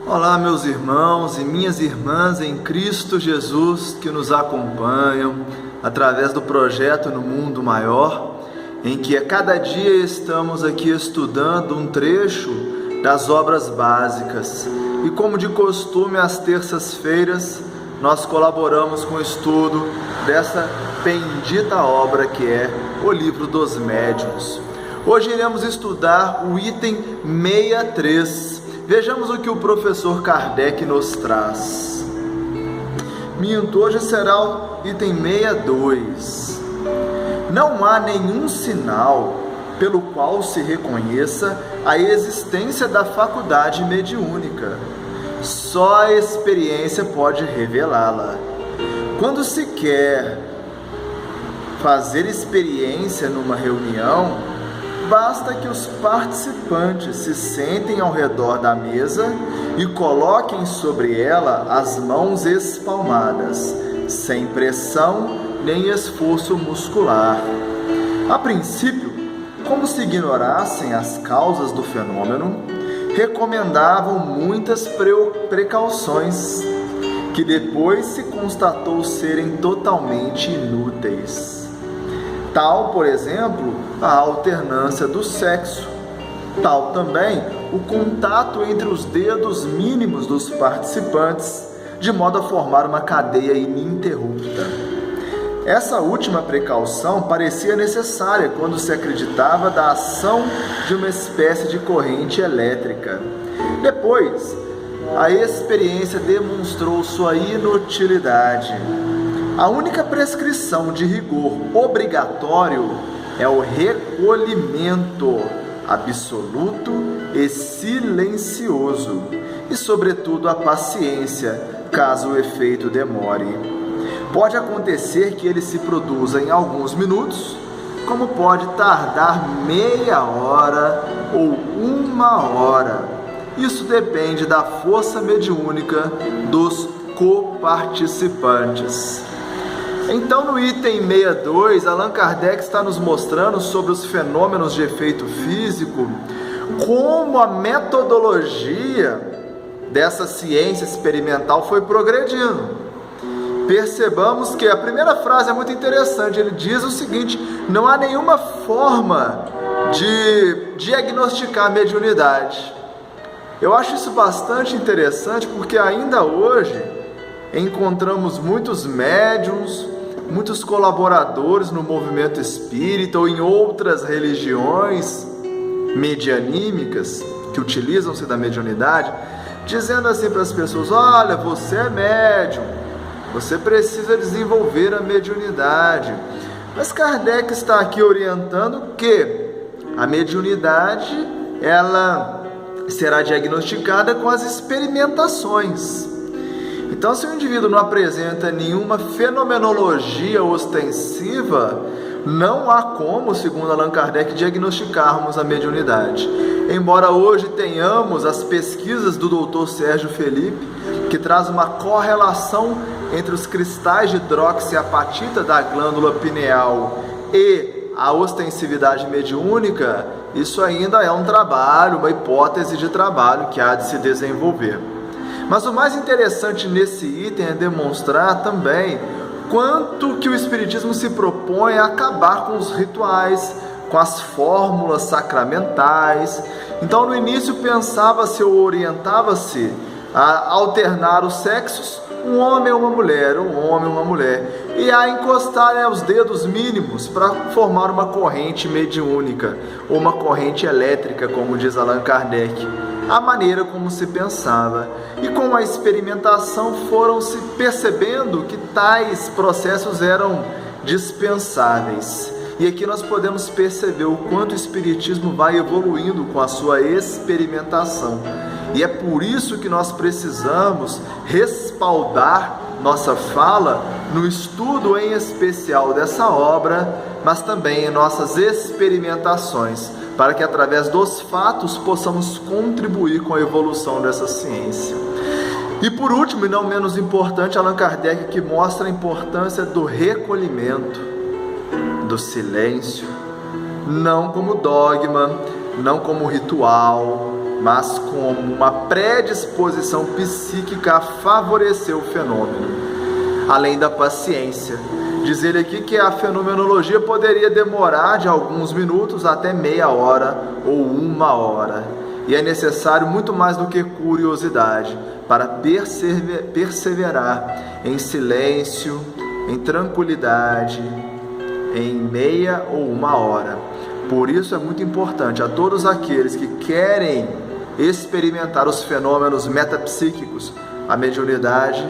Olá, meus irmãos e minhas irmãs em Cristo Jesus que nos acompanham através do projeto No Mundo Maior, em que a cada dia estamos aqui estudando um trecho das obras básicas. E como de costume, às terças-feiras, nós colaboramos com o estudo dessa bendita obra que é o Livro dos Médiuns. Hoje iremos estudar o item 63. Vejamos o que o professor Kardec nos traz. Hoje será o item 62. Não há nenhum sinal pelo qual se reconheça a existência da faculdade mediúnica. Só a experiência pode revelá-la. Quando se quer fazer experiência numa reunião, basta que os participantes se sentem ao redor da mesa e coloquem sobre ela as mãos espalmadas, sem pressão nem esforço muscular. A princípio, como se ignorassem as causas do fenômeno, recomendavam muitas precauções, que depois se constatou serem totalmente inúteis. Tal, por exemplo, a alternância do sexo. Tal também o contato entre os dedos mínimos dos participantes, de modo a formar uma cadeia ininterrupta. Essa última precaução parecia necessária quando se acreditava da ação de uma espécie de corrente elétrica. Depois, a experiência demonstrou sua inutilidade. A única prescrição de rigor obrigatório é o recolhimento absoluto e silencioso, e, sobretudo, a paciência, caso o efeito demore. Pode acontecer que ele se produza em alguns minutos, como pode tardar meia hora ou uma hora. Isso depende da força mediúnica dos coparticipantes. Então, no item 62, Allan Kardec está nos mostrando sobre os fenômenos de efeito físico, como a metodologia dessa ciência experimental foi progredindo. Percebamos que a primeira frase é muito interessante. Ele diz o seguinte: não há nenhuma forma de diagnosticar a mediunidade. Eu acho isso bastante interessante, porque ainda hoje encontramos muitos médiuns, muitos colaboradores no movimento espírita ou em outras religiões medianímicas que utilizam-se da mediunidade, dizendo assim para as pessoas: olha, você é médium, você precisa desenvolver a mediunidade. Mas Kardec está aqui orientando que a mediunidade, ela será diagnosticada com as experimentações. Então, se o indivíduo não apresenta nenhuma fenomenologia ostensiva, não há como, segundo Allan Kardec, diagnosticarmos a mediunidade. Embora hoje tenhamos as pesquisas do Dr. Sérgio Felipe, que traz uma correlação entre os cristais de hidroxiapatita da glândula pineal e a ostensividade mediúnica, isso ainda é um trabalho, uma hipótese de trabalho que há de se desenvolver. Mas o mais interessante nesse item é demonstrar também quanto que o Espiritismo se propõe a acabar com os rituais, com as fórmulas sacramentais. Então, no início pensava-se ou orientava-se a alternar os sexos, um homem ou uma mulher, um homem ou uma mulher, e a encostar os dedos mínimos para formar uma corrente mediúnica, ou uma corrente elétrica, como diz Allan Kardec, a maneira como se pensava. E com a experimentação foram-se percebendo que tais processos eram dispensáveis. E aqui nós podemos perceber o quanto o Espiritismo vai evoluindo com a sua experimentação. E é por isso que nós precisamos respaldar nossa fala no estudo em especial dessa obra, mas também em nossas experimentações, para que através dos fatos possamos contribuir com a evolução dessa ciência. E por último, e não menos importante, Allan Kardec que mostra a importância do recolhimento, do silêncio, não como dogma, não como ritual, mas como uma predisposição psíquica a favorecer o fenômeno, além da paciência. Diz ele aqui que a fenomenologia poderia demorar de alguns minutos até meia hora ou uma hora, e é necessário muito mais do que curiosidade para perseverar em silêncio, em tranquilidade, em meia ou uma hora. Por isso é muito importante a todos aqueles que querem experimentar os fenômenos metapsíquicos, a mediunidade,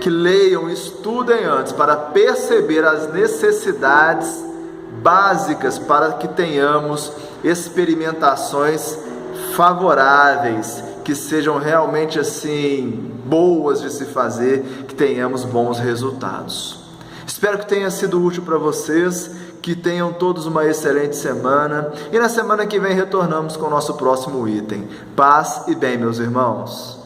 que leiam, estudem antes para perceber as necessidades básicas para que tenhamos experimentações favoráveis, que sejam realmente assim boas de se fazer, que tenhamos bons resultados. Espero que tenha sido útil para vocês, que tenham todos uma excelente semana, e na semana que vem retornamos com o nosso próximo item. Paz e bem, meus irmãos.